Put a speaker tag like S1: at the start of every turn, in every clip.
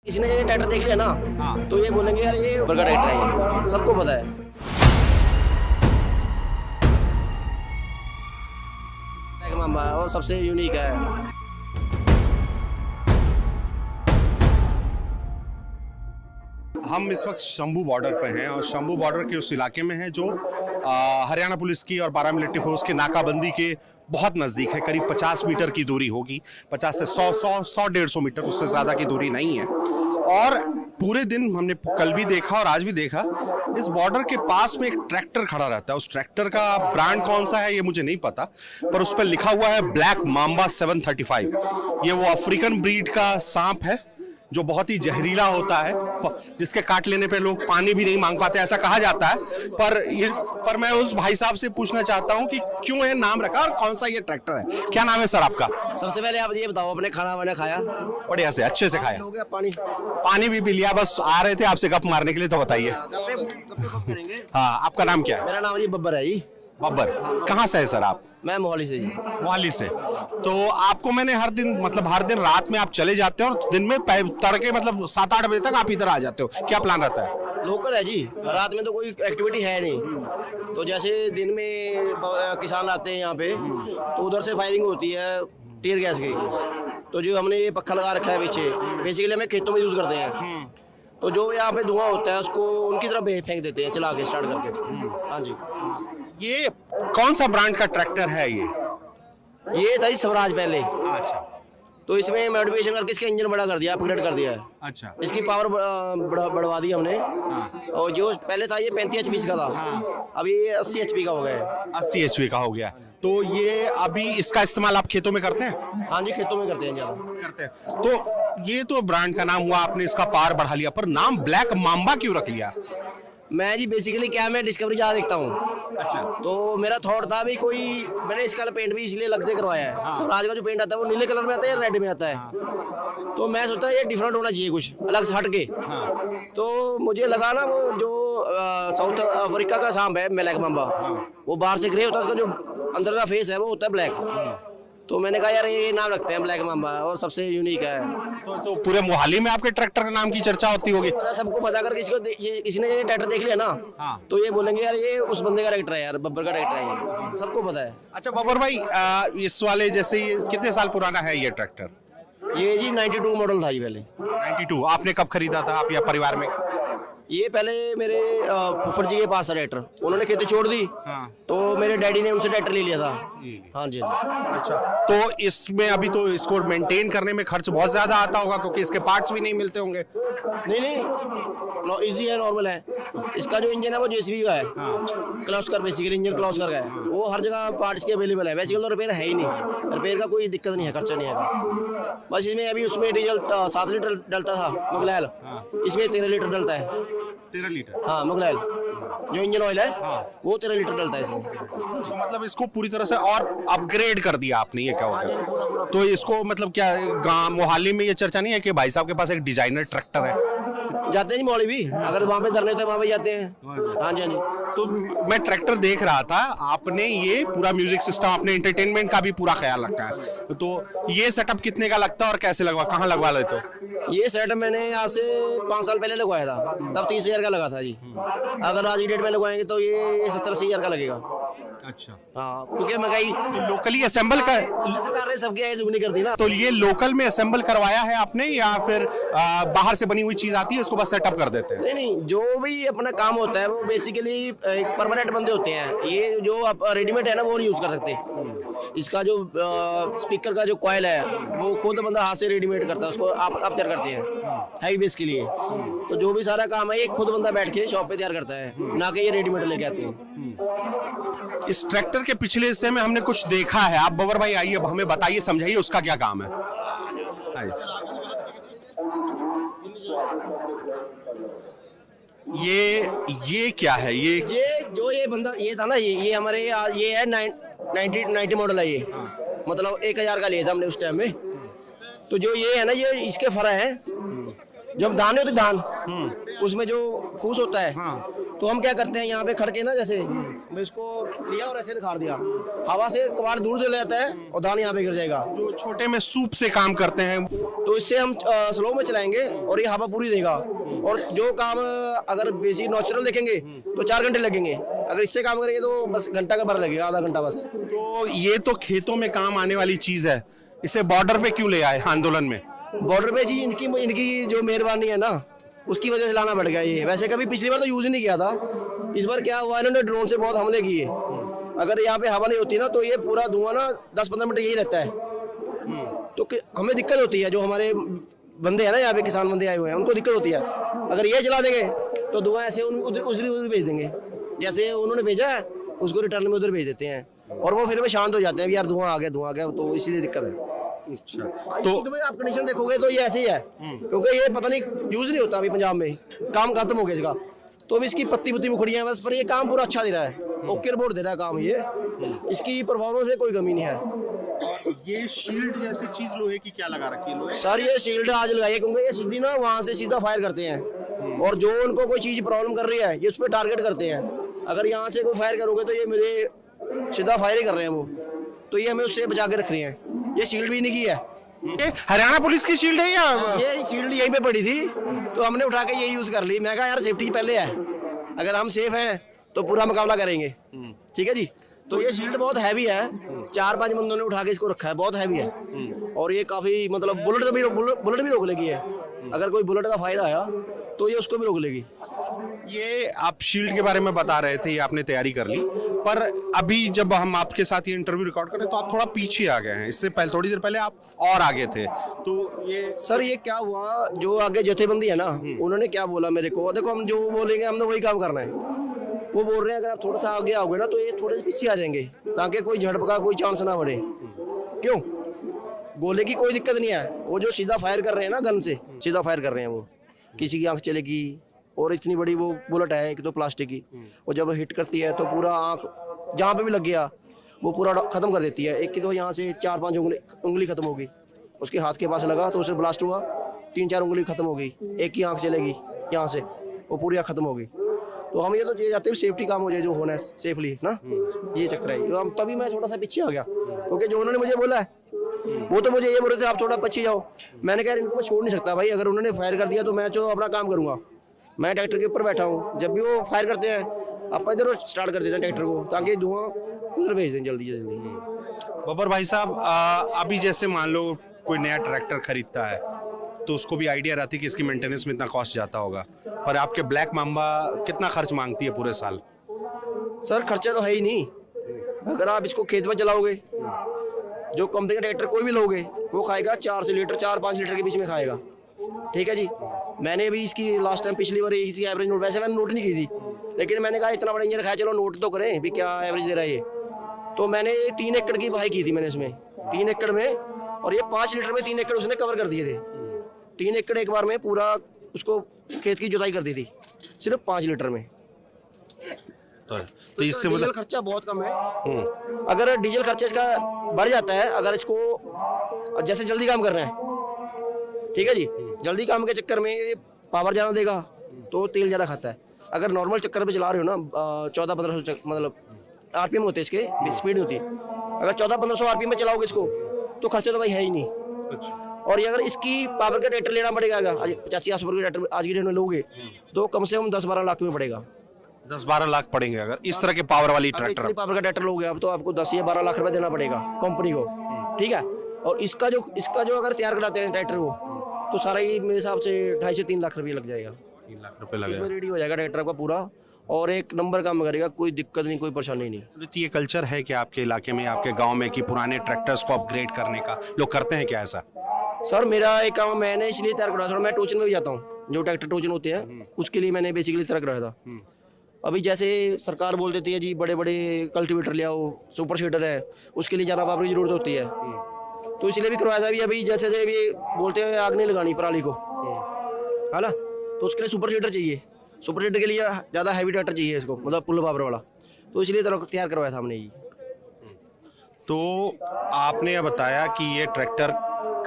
S1: किसी ने ये ट्रैक्टर देख लिया ना,
S2: हाँ।
S1: तो ये बोलेंगे यार ये ऊपर का ट्रैक्टर है, ये सबको पता है। ब्लैक माम्बा है और सबसे यूनिक है।
S2: हम इस वक्त शंभू बॉर्डर पे हैं और शंभू बॉर्डर के उस इलाके में हैं जो हरियाणा पुलिस की और पारा मिलिट्री फोर्स के नाकाबंदी के बहुत नज़दीक है। करीब 50 मीटर की दूरी होगी, 50 से 100-150 मीटर, उससे ज़्यादा की दूरी नहीं है। और पूरे दिन हमने कल भी देखा और आज भी देखा, इस बॉर्डर के पास में एक ट्रैक्टर खड़ा रहता है। उस ट्रैक्टर का ब्रांड कौन सा है ये मुझे नहीं पता, पर उस पर लिखा हुआ है ब्लैक माम्बा 735। ये वो अफ्रीकन ब्रीड का सांप है जो बहुत ही जहरीला होता है, जिसके काट लेने पे लोग पानी भी नहीं मांग पाते, ऐसा कहा जाता है। पर मैं उस भाई साहब से पूछना चाहता हूँ कि क्यों ये नाम रखा और कौन सा ये ट्रैक्टर है। क्या नाम है सर आपका?
S1: सबसे पहले आप ये बताओ, अपने खाना वाना खाया?
S2: बढ़िया से, अच्छे से खाया।
S1: हो गया पानी?
S2: पानी भी पी लिया, बस आ रहे थे आपसे गप मारने के लिए, तो बताइए। हाँ, आपका नाम क्या है?
S1: मेरा नाम जी बब्बर है जी।
S2: बब्बर, कहाँ से है सर आप?
S1: मैं मोहाली से जी।
S2: मोहाली से। तो आपको मैंने हर दिन रात में आप चले जाते हो और दिन में तड़के मतलब 7-8 बजे तक आप इधर आ जाते हो, क्या प्लान रहता है?
S1: लोकल है जी, रात में तो कोई एक्टिविटी है नहीं। तो जैसे दिन में किसान आते हैं यहाँ पे, तो उधर से फायरिंग होती है टीयर गैस की। तो जो हमने ये पक्का लगा रखा है पीछे, बेसिकली हमें खेतों में यूज करते हैं। तो जो यहाँ पे धुआं होता है उसको उनकी तरफ फेंक देते हैं, चला के स्टार्ट करके। हाँ जी।
S2: ये कौन सा ब्रांड का ट्रैक्टर है
S1: ये था जी स्वराज पहले।
S2: अच्छा।
S1: तो इसमें मॉडिफिकेशन करके इसका इंजन बड़ा कर दिया, अपग्रेड कर दिया है।
S2: अच्छा।
S1: इसकी पावर बढ़वा दी हमने।
S2: हाँ।
S1: और जो पहले था ये 35 एचपी का था।
S2: हाँ।
S1: अब ये 80 एचपी का हो गया है।
S2: 80 एचपी का हो गया। तो ये अभी इसका इस्तेमाल आप खेतों में करते हैं?
S1: हाँ जी, खेतों में करते हैं ज्यादा।
S2: करते हैं। तो ये तो ब्रांड का नाम हुआ, आपने इसका पावर बढ़ा लिया, पर नाम ब्लैक माम्बा क्यों रख लिया?
S1: मैं जी बेसिकली क्या, मैं डिस्कवरी ज्यादा देखता हूँ।
S2: अच्छा।
S1: तो मेरा थॉट था भी कोई, मैंने इसका पेंट भी इसलिए अलग से करवाया है।
S2: हाँ।
S1: स्वराज का जो पेंट आता है वो नीले कलर में आता है या रेड में आता है। तो मैं सोचता ये डिफरेंट होना चाहिए, कुछ अलग से हट के।
S2: हाँ।
S1: तो मुझे लगा ना वो जो साउथ अफ्रीका का सांप है ब्लैक माम्बा, वो बाहर से ग्रे होता है, उसका जो अंदर का फेस है वो होता है ब्लैक। तो मैंने कहा यार ये नाम रखते हैं ब्लैक माम्बा, और सबसे यूनिक है।
S2: तो पूरे मोहाली में आपके ट्रैक्टर का नाम की चर्चा होती होगी।
S1: सबको पता, अगर किसी ने ये ट्रैक्टर देख लिया ना,
S2: हाँ।
S1: तो ये बोलेंगे यार ये उस बंदे का ट्रैक्टर है, यार बब्बर का ट्रैक्टर है, ये सबको पता है।
S2: अच्छा बब्बर भाई, इस वाले जैसे ये कितने साल पुराना है ये ट्रैक्टर?
S1: ये जी 92 मॉडल था जी पहले।
S2: 92। आपने कब खरीदा था, आप या परिवार में?
S1: ये पहले मेरे फुफड़ जी के पास था ट्रैक्टर, उन्होंने खेती छोड़ दी।
S2: हाँ।
S1: तो मेरे डैडी ने उनसे ट्रैक्टर ले लिया था। हाँ जी।
S2: अच्छा। तो इसमें अभी तो इसको मेंटेन करने में खर्च बहुत ज्यादा आता होगा, क्योंकि इसके पार्ट्स भी नहीं मिलते होंगे।
S1: नहीं, इजी है, नॉर्मल है। इसका जो इंजन है वो जेसीबी का है। क्लाउस्कर, बेसिकली इंजन क्लाउस्कर का है। वो हर जगह पार्ट्स के अवेलेबल है। वैसे तो रिपेयर है ही नहीं, रिपेयर का कोई दिक्कत नहीं है, खर्चा नहीं है। बस इसमें अभी उसमें डीजल 7 लीटर डलता था मुगलैल, इसमें 13 लीटर डलता है।
S2: 13 लीटर?
S1: हाँ, मुगलैल जो इंजन ऑयल है,
S2: हाँ।
S1: वो 13 लीटर डलता है इसमें।
S2: तो मतलब इसको पूरी तरह से और अपग्रेड कर दिया आपने, ये क्या हो गया? तो इसको मतलब क्या गांव मोहाली में ये चर्चा नहीं है कि भाई साहब के पास एक डिजाइनर ट्रैक्टर है?
S1: जाते हैं जी मोहाली भी, अगर वहाँ पे धरने होते हैं वहाँ पे जाते हैं। हाँ जी, हाँ जी।
S2: तो मैं ट्रैक्टर देख रहा था, आपने ये पूरा म्यूजिक सिस्टम, आपने एंटरटेनमेंट का भी पूरा ख्याल रखा है। तो ये सेटअप कितने का लगता है और कैसे लगवा, कहाँ लगवा लेते हो?
S1: ये सेटअप मैंने आज से 5 साल पहले लगवाया था, तब 30,000 का लगा था जी। अगर आज की डेट में लगवाएंगे तो ये 70-80,000 का लगेगा।
S2: अच्छा।
S1: हाँ, क्योंकि महंगाई
S2: तो लोकली असेंबल कर
S1: सरकार ने सबकी आय दुगनी कर दी ना।
S2: तो ये लोकल में असेंबल करवाया है आपने, या फिर बाहर से बनी हुई चीज आती है उसको बस सेटअप कर देते हैं?
S1: नहीं, जो भी अपना काम होता है वो बेसिकली एक परमानेंट बंदे होते हैं। ये जो आप रेडीमेड है ना, वो नहीं यूज कर सकते। इसका जो स्पीकर का जो कॉइल है वो खुद बंदा हाथ से रेडीमेड करता है, उसको आप तैयार करते हैं हैवी बेस के लिए। तो जो भी सारा काम है ये खुद बंदा बैठ के शॉप पे तैयार करता है, ना कि ये रेडीमेड लेके आते हैं।
S2: इस ट्रैक्टर के पिछले हिस्से में हमने कुछ देखा है। आप बब्बर भाई आइए, हमें बताइए, समझाइए उसका क्या काम है। ये क्या है?
S1: ये बंदा ये था ना, ये हमारे ये है 90 मॉडल है ये। मतलब 1000 का लिया था हमने उस टाइम में। तो जो ये है ना, ये इसके फरा है। जब दाने होते धान, उसमें जो फूस होता है, तो हम क्या करते हैं यहाँ पे खड़ के ना, जैसे मैं इसको लिया और ऐसे निखार दिया, हवा से कबाड़ दूर चले जाता है और धान यहाँ पे गिर जाएगा।
S2: जो छोटे में सूप से काम करते हैं,
S1: तो इससे हम स्लो में चलाएंगे और ये हवा पूरी देगा। और जो काम अगर बेसिक नेचुरल देखेंगे तो 4 घंटे लगेंगे, अगर इससे काम करेंगे तो बस घंटा का भर लगेगा, आधा घंटा बस।
S2: तो ये तो खेतों में काम आने वाली चीज है, इसे बॉर्डर पे क्यों ले आए आंदोलन में?
S1: बॉर्डर पे जी इनकी जो मेहरबानी है ना, उसकी वजह से लाना पड़ गया ये। वैसे कभी पिछली बार तो यूज नहीं किया था, इस बार क्या हुआ, इन्होंने ड्रोन से बहुत हमले किए। अगर यहाँ पे हवा नहीं होती ना तो ये पूरा धुआं ना 10-15 मिनट यही रहता है, तो हमें दिक्कत होती है। जो हमारे बंदे हैं ना यहाँ पे, किसान बंदे आए हुए हैं, उनको दिक्कत होती है। अगर ये चला देंगे तो धुआं ऐसे उधर भेज देंगे, जैसे उन्होंने भेजा है उसको रिटर्न में उधर भेज देते हैं, और वो फिर में शांत हो जाते हैं, यार धुआं आ गया, तो इसलिए दिक्कत है।
S2: अच्छा,
S1: तो आप कंडीशन देखोगे तो ये ऐसे ही है, क्योंकि ये पता नहीं यूज नहीं होता अभी पंजाब में, काम खत्म हो गया इसका। तो अभी इसकी पत्ती मुखड़ियां हैं बस, पर ये काम पूरा अच्छा दे रहा है, ओके रिपोर्ट दे रहा है काम ये, इसकी परफॉर्मेंस में कोई कमी नहीं है।
S2: ये शील्ड जैसी चीज लोहे की क्या लगा रखी है लोहे?
S1: सर ये शील्ड आज लगाई है, क्योंकि ये सीधी ना वहाँ से सीधा फायर करते हैं, और जो उनको कोई चीज प्रॉब्लम कर रही है ये उस पर टारगेट करते हैं। अगर यहाँ से कोई फायर करोगे तो ये मेरे सीधा फायर ही कर रहे हैं वो, तो ये हमें उससे बचा के रख रहे हैं। ये शील्ड भी नहीं की है,
S2: ये हरियाणा पुलिस की शील्ड है या?
S1: ये शील्ड यहीं पे पड़ी थी तो हमने उठा के ये यूज कर ली। मैं कहा यार सेफ्टी पहले है, अगर हम सेफ हैं तो पूरा मुकाबला करेंगे, ठीक है जी। तो ये शील्ड बहुत हैवी है, 4-5 बंदों ने उठा के इसको रखा है, बहुत हैवी है, और ये काफी मतलब बुलेट भी रोक लेगी है। अगर कोई बुलेट का फायर आया तो ये उसको भी रोक लेगी।
S2: ये आप शील्ड के बारे में बता रहे थे, ये आपने तैयारी कर ली, पर अभी जब हम आपके साथ ये इंटरव्यू रिकॉर्ड कर रहे तो आप थोड़ा पीछे आ गए हैं, इससे पहले थोड़ी देर पहले आप और आगे थे। तो ये
S1: सर ये क्या हुआ, जो आगे जथेबंदी है ना, उन्होंने क्या बोला मेरे को, देखो हम जो बोलेंगे हमने वही काम करना है। वो बोल रहे हैं अगर आप थोड़ा सा आगे आओगे ना तो ये थोड़े से पीछे आ जाएंगे, ताकि कोई झड़प का कोई चांस ना बढ़े। क्यों, गोले की कोई दिक्कत नहीं है, वो जो सीधा फायर कर रहे हैं ना, गन से सीधा फायर कर रहे हैं, वो किसी की आंख चलेगी। और इतनी बड़ी वो बुलेट है, एक तो प्लास्टिक की, वो जब हिट करती है तो पूरा आंख जहाँ पे भी लग गया वो पूरा खत्म कर देती है। एक की तो यहाँ से 4-5 उंगली खत्म हो गई, उसके हाथ के पास लगा तो उसे ब्लास्ट हुआ, 3-4 उंगली खत्म हो गई, एक की आंख चलेगी यहाँ से, वो पूरी आंख खत्म हो गई। तो हम ये तो ये चाहते हैं सेफ्टी काम हो जाए, जो होना है सेफली ना, ये चक्कर है। तो हम तभी मैं थोड़ा सा पीछे आ गया, क्योंकि जो उन्होंने मुझे बोला है वो तो मुझे ये बोल रहे थे आप थोड़ा पीछे जाओ। मैंने कहा इनको मैं छोड़ नहीं सकता भाई, अगर उन्होंने फायर कर दिया तो मैं तो अपना काम करूंगा। मैं ट्रैक्टर के ऊपर बैठा हूँ, जब भी वो फायर करते हैं आप इधर स्टार्ट कर देते हैं ट्रैक्टर को, ताकि धुआं उधर भेज दें जल्दी से जल्दी।
S2: बब्बर भाई साहब, अभी जैसे मान लो कोई नया ट्रैक्टर खरीदता है तो उसको भी आइडिया रहती है कि इसकी मेंटेनेंस में इतना कॉस्ट जाता होगा, पर आपके ब्लैक मांबा कितना खर्च मांगती है पूरे साल?
S1: सर खर्चा तो है ही नहीं, अगर आप इसको खेत में चलाओगे, जो कंपनी का ट्रैक्टर कोई भी लोगे वो खाएगा 4 लीटर 4-5 लीटर के बीच में खाएगा, ठीक है जी। मैंने भी इसकी लास्ट टाइम पिछली बार इसकी एवरेज नोट, वैसे मैंने नोट नहीं की थी, लेकिन मैंने कहा इतना बड़ा इंजन रखा है, चलो नोट तो करें भी क्या एवरेज दे रहा है ये। तो मैंने 3 एकड़ की बहाई की थी मैंने इसमें, 3 एकड़ में, और ये 5 लीटर में 3 एकड़ उसने कवर कर दिए थे। 3 एकड़ एक बार में पूरा उसको खेत की जुताई कर दी थी, सिर्फ 5 लीटर में।
S2: तो इससे
S1: डीजल खर्चा बहुत कम है। अगर डीजल खर्चा इसका बढ़ जाता है, अगर इसको जैसे जल्दी काम करना है, ठीक है जी, जल्दी काम के चक्कर में पावर ज़्यादा देगा तो तेल ज़्यादा खाता है। अगर नॉर्मल चक्कर पे चला रहे हो ना, 1400-1500 मतलब आरपीएम होते हैं इसके, स्पीड होती है, अगर 1400-1500 आरपीएम में चलाओगे इसको तो खर्चा तो भाई है ही नहीं।
S2: अच्छा।
S1: और ये अगर इसकी पावर का ट्रैक्टर लेना पड़ेगा, अगर 85-80 का ट्रैक्टर आज की डेट में लोगे तो कम से कम 10-12 लाख में पड़ेगा।
S2: 10-12 लाख पड़ेंगे अगर इस तरह के पावर वाली ट्रैक्टर?
S1: पावर का ट्रैक्टर लोगे आप तो आपको 10 या 12 लाख रुपए देना पड़ेगा कंपनी को, ठीक है। और इसका जो अगर तैयार कराते हैं ट्रैक्टर को तो सारा ही मेरे हिसाब से 2.5 से 3 लाख रुपये लग जाएगा।
S2: 3 लाख रुपए लगेगा,
S1: इसमें रेडी हो जाएगा ट्रैक्टर का पूरा, और एक नंबर काम करेगा, कोई दिक्कत नहीं, कोई परेशानी नहीं।
S2: तो ये कल्चर है कि आपके इलाके में, आपके गांव में, कि पुराने ट्रैक्टर्स को अपग्रेड करने का लोग करते हैं क्या ऐसा?
S1: सर मेरा एक काम मैंने इसलिए तैयार कराया था, मैं टोचन में भी जाता हूँ, जो ट्रैक्टर टोचन होते हैं उसके लिए मैंने बेसिकली तैयार कराया था। अभी जैसे सरकार बोल देती है जी बड़े बड़े कल्टीवेटर ले आओ, सुपर सीडर है, उसके लिए ज़्यादा पावर की जरूरत होती है, तो इसलिए भी करवाया था। अभी जैसे भी बोलते हैं आग नहीं लगानी पराली को, है ना, तो उसके लिए सुपर सीडर चाहिए, सुपर सीडर के लिए ज़्यादा हैवी ट्रैक्टर चाहिए इसको, मतलब फुल पावर वाला, तो इसलिए तैयार करवाया था हमने ये।
S2: तो आपने यह बताया कि ये ट्रैक्टर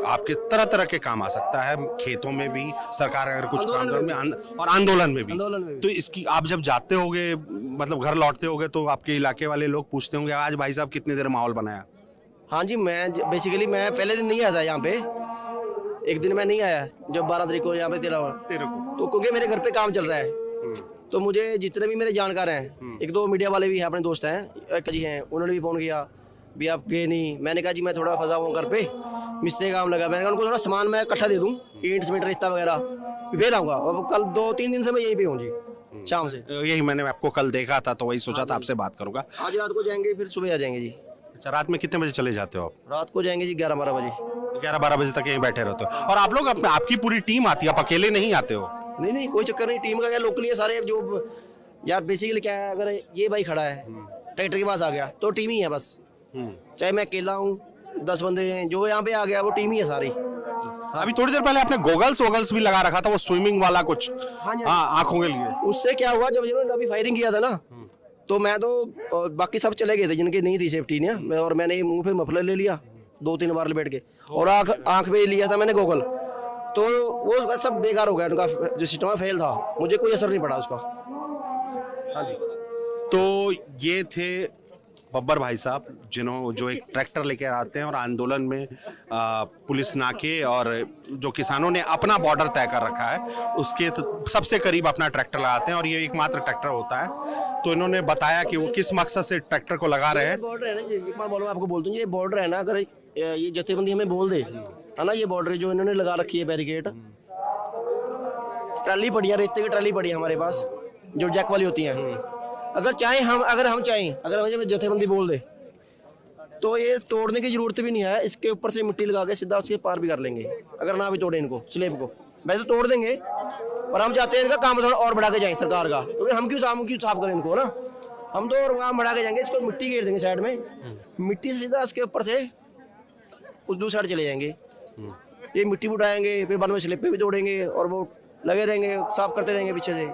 S2: आपके तरह तरह के काम आ सकता है, खेतों में भी, सरकार अगर कुछ काम में और आंदोलन में भी। तो इसकी आप जब जाते होगे, मतलब घर लौटते होगे, तो आपके इलाके वाले लोग पूछते होंगे आज भाई साहब कितनी देर माहौल बनाया?
S1: हाँ जी, मैं बेसिकली मैं पहले दिन नहीं आया था यहाँ पे, एक दिन मैं नहीं आया जब 12 तारीख को यहाँ पे तेरह को, तो क्योंकि मेरे घर पे काम चल रहा है, तो मुझे जितने भी मेरे जानकार हैं, एक दो मीडिया वाले भी हैं, अपने दोस्त हैं, एक जी हैं, उन्होंने भी फ़ोन किया भी आप गए नहीं। मैंने कहा जी मैं थोड़ा फंसा हुआ घर पे, मिस्त्री काम लगा, मैंने कहा उनको थोड़ा सामान मैं इकट्ठा दे दूँ, ईंट सीमेंट रेता वगैरह, फिर आऊँगा। और कल 2-3 दिन से मैं यहीं पे हूँ जी, शाम से।
S2: यही मैंने आपको कल देखा था, तो वही सोचा था आपसे बात करूंगा।
S1: आज रात को जाएंगे, फिर सुबह आ जाएंगे जी।
S2: अच्छा, रात में कितने बजे चले जाते हो आप?
S1: रात को जाएंगे जी 11-12 बजे।
S2: 11-12 बजे तक यहीं बैठे रहते हो? और आप लोग आपकी पूरी टीम आती है, आप अकेले नहीं आते हो?
S1: नहीं नहीं, कोई चक्कर नहीं, टीम का क्या, लोकल ही है सारे। जो यार बेसिकली क्या है, अगर ये भाई खड़ा है ट्रैक्टर के पास आ गया तो टीम ही है बस, चाहे मैं अकेला हूँ 10 बंदे हैं, जो यहाँ पे आ गया वो टीम ही है सारी।
S2: अभी थोड़ी देर पहले आपने गोगल्स भी लगा रखा था, वो स्विमिंग वाला कुछ, हाँ, आंखों के लिए।
S1: उससे क्या हुआ, जब इन्होंने अभी फायरिंग किया था ना, तो मैं तो बाकी सब चले गए थे जिनकी नहीं थी सेफ्टी ने, और मैंने मुंह पे मफलर ले लिया 2-3 बार लपेट के, और आंख पे लिया था मैंने गोगल, तो वो सब बेकार हो गया, उनका जो सिस्टम फेल था, मुझे कोई असर नहीं पड़ा उसका। हाँ जी।
S2: तो ये थे बब्बर भाई साहब, जो एक ट्रैक्टर लेकर आते हैं और आंदोलन में पुलिस नाके और जो किसानों ने अपना बॉर्डर तय कर रखा है उसके सबसे करीब अपना ट्रैक्टर लगाते हैं, और ये एकमात्र ट्रैक्टर होता है। तो इन्होंने बताया कि वो किस मकसद से ट्रैक्टर को लगा रहे हैं।
S1: बॉर्डर है ना जी, एक बार बोलो, आपको बोल दूं, ये बॉर्डर है ना, अगर ये जथेबंदी हमें बोल दे, है ना, ये बॉर्डर जो इन्होंने लगा रखी है बैरिकेड, ट्राली पड़ी है, रेते की ट्राली पड़ी है हमारे पास, जो जैक वाली होती है। अगर हम चाहें, अगर हमें जथेबंदी बोल दे, तो ये तोड़ने की जरूरत भी नहीं है, इसके ऊपर से मिट्टी लगा के सीधा उसके पार भी कर लेंगे, अगर ना भी तोड़े इनको स्लेब को। वैसे तो तोड़ देंगे, पर हम चाहते हैं इनका काम थोड़ा और बढ़ा के जाएं सरकार का, क्योंकि हम क्यों साफ करें इनको ना, हम तो और काम बढ़ा के जाएंगे, इसको मिट्टी घेर देंगे साइड में, मिट्टी से सीधा उसके ऊपर से उस दूसरी साइड चले जाएंगे, ये मिट्टी उठाएंगे, फिर बाद में स्लेब पे भी तोड़ेंगे, और वो लगे रहेंगे, साफ करते रहेंगे पीछे से।